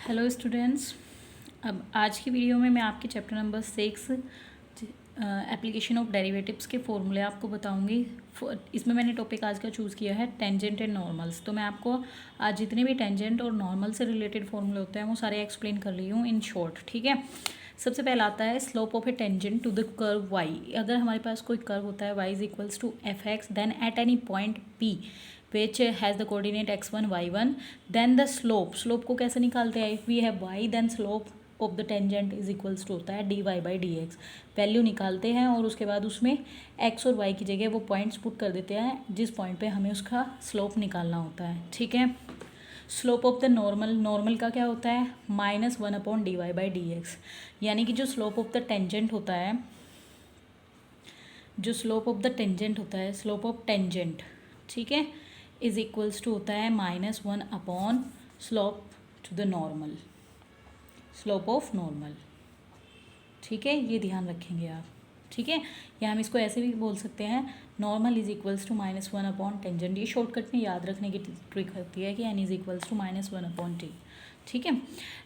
Hello students. अब आज की वीडियो में मैं आपके chapter number 6 application of derivatives के फॉर्मूले आपको बताऊंगी। इसमें मैंने टॉपिक आज का चूज़ किया है टेंजेंट एंड नॉर्मल्स। तो मैं आपको आज जितने भी टेंजेंट और नॉर्मल से रिलेटेड फॉर्मूले होते हैं वो सारे एक्सप्लेन कर रही हूँ इन शॉर्ट। ठीक है, सबसे पहला आता है slope of a tangent to the curve y. अगर हमारे पास कोई कर्व होता है y is equals to f x, then at any point p which has the coordinate x1 y1, then the slope को कैसे निकालते हैं? if we have y then slope of the tangent is equals to होता है dy by dx। Value निकालते हैं और उसके बाद उसमें x और y की जगह वो पॉइंट्स पुट कर देते हैं जिस पॉइंट पे हमें उसका स्लोप निकालना होता है। ठीक है, स्लोप ऑफ द नॉर्मल का क्या होता है? -1/dy/dx। यानी कि जो स्लोप ऑफ द टेंजेंट होता है, स्लोप ऑफ टेंजेंट, ठीक है, इज इक्वल्स टू होता है -1 slope to the normal, slope of normal. ठीक है, ये ध्यान रखेंगे आप। ठीक है, या हम इसको ऐसे भी बोल सकते हैं normal is equals to -1 tangent. ये शॉर्टकट में याद रखने की ट्रिक होती है कि n is equals to -1/t। ठीक है,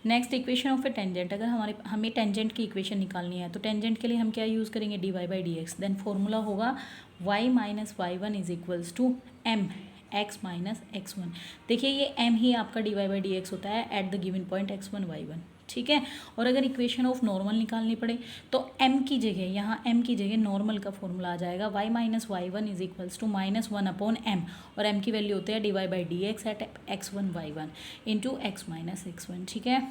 next equation of a tangent. अगर हमें टेंजेंट की इक्वेशन निकालनी है तो टेंजेंट के लिए हम क्या यूज़ करेंगे? dy/dx। देन फॉर्मूला होगा y - y1 is equals to m x - x1। देखिए ये m ही आपका dy/dx होता है at the given point x1 y1। ठीक है, और अगर इक्वेशन ऑफ नॉर्मल निकालनी पड़े तो m की जगह, यहाँ m की जगह नॉर्मल का फॉर्मूला आ जाएगा y - y1 is equals to -1/m, और m की वैल्यू होती है dy/dx eight x1 y1 into x - x1। ठीक है,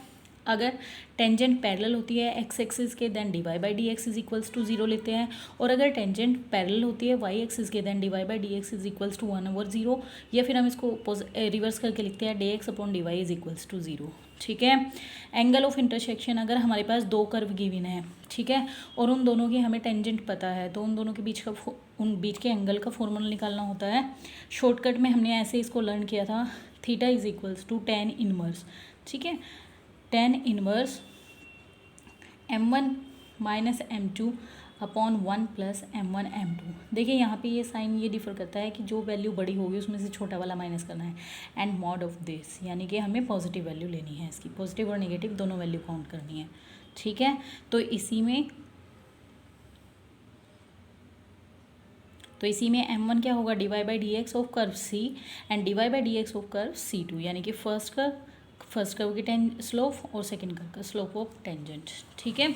अगर टेंजेंट पैरेलल होती है x एक्सिस के then dy/dx is equals to 0 लेते हैं, और अगर टेंजेंट पैरेलल होती है y एक्सिस के then dy/dx is equals to 1/0, या फिर हम इसको रिवर्स करके लिखते हैं dx/dy इज इक्वल्स टू 0। ठीक है, एंगल ऑफ इंटरसेक्शन। अगर हमारे पास दो कर्व गिवन है, ठीक है, और उन दोनों की हमें टेंजेंट पता है तो उन दोनों के बीच के एंगल का फॉर्मूला निकालना होता है। शॉर्टकट में हमने ऐसे इसको लर्न किया था, theta is equals to tan inverse. ठीक है, tan inverse m1 - m2 upon 1 + m1 m2। देखिए यहाँ पे ये साइन ये डिफर करता है कि जो वैल्यू बड़ी होगी उसमें से छोटा वाला माइनस करना है। एंड मॉड ऑफ दिस, यानी कि हमें पॉजिटिव वैल्यू लेनी है, इसकी पॉजिटिव और नेगेटिव दोनों वैल्यू काउंट करनी है। ठीक है, तो इसी में m1 क्या होगा? dy/dx of curve c and dy/dx of curve c2, यानी कि फर्स्ट कर्व की स्लोप और सेकंड कर्व का स्लोप ऑफ टेंजेंट। ठीक है,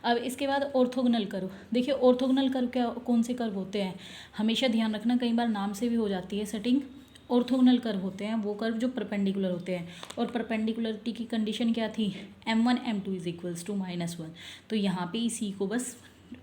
अब इसके बाद ऑर्थोगोनल कर्व। देखिए ऑर्थोगोनल कर्व क्या, कौन से कर्व होते हैं? हमेशा ध्यान रखना, कई बार नाम से भी हो जाती है सेटिंग। ऑर्थोगोनल कर्व होते हैं वो कर्व जो परपेंडिकुलर होते हैं, और परपेंडिकुलरिटी की कंडीशन क्या थी? m1 m2 is equals to -1। तो यहाँ पे इसी को बस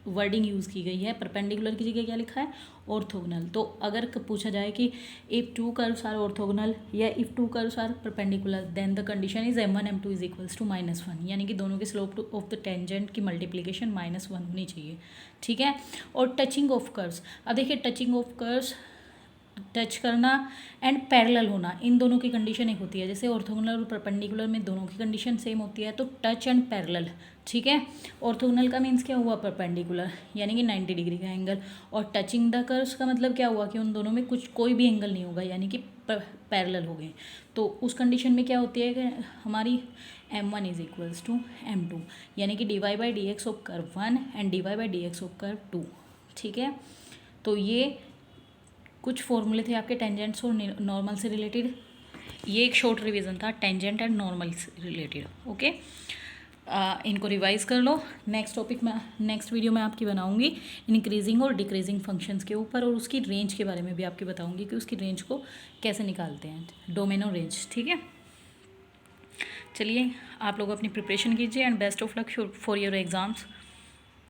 वर्डिंग यूज़ की गई है, परपेंडिकुलर की जगह क्या लिखा है? ऑर्थोगोनल। तो अगर पूछा जाए कि if two curves are orthogonal या if two curves are perpendicular then the condition is m1 m2 is equals to -1, यानी कि दोनों के स्लोप ऑफ द टेंजेंट की मल्टीप्लिकेशन -1 होनी चाहिए। ठीक है, और टचिंग ऑफ कर्व्स। अब देखिए टचिंग ऑफ कर्व्स, टच करना एंड पैरेलल होना, इन दोनों की कंडीशन एक होती है। जैसे ऑर्थोगोनल और परपेंडिकुलर में दोनों की कंडीशन सेम होती है, तो टच एंड पैरेलल। ठीक है, ऑर्थोगोनल का मीन्स क्या हुआ? परपेंडिकुलर, यानी कि 90 डिग्री का एंगल, और टचिंग द कर्व्स का मतलब क्या हुआ कि उन दोनों में कोई भी एंगल नहीं होगा, यानी कि पैरेलल हो गए। तो उस कंडीशन में क्या होती है कि हमारी m1 is equals to m2, यानी कि dy/dx of curve 1 and dy/dx of curve 2। ठीक है, तो ये कुछ फॉर्मूले थे आपके टेंजेंट्स और नॉर्मल से रिलेटेड। ये एक शॉर्ट रिवीजन था टेंजेंट एंड नॉर्मल से रिलेटेड। ओके, इनको रिवाइज कर लो। नेक्स्ट टॉपिक में नेक्स्ट वीडियो में आपकी बनाऊंगी इंक्रीजिंग और डिक्रीजिंग फंक्शंस के ऊपर, और उसकी रेंज के बारे में भी आपकी बताऊंगी कि उसकी रेंज को कैसे निकालते हैं, डोमेन और रेंज। ठीक है, चलिए आप लोग अपनी प्रिपरेशन कीजिए and best of luck for your exams.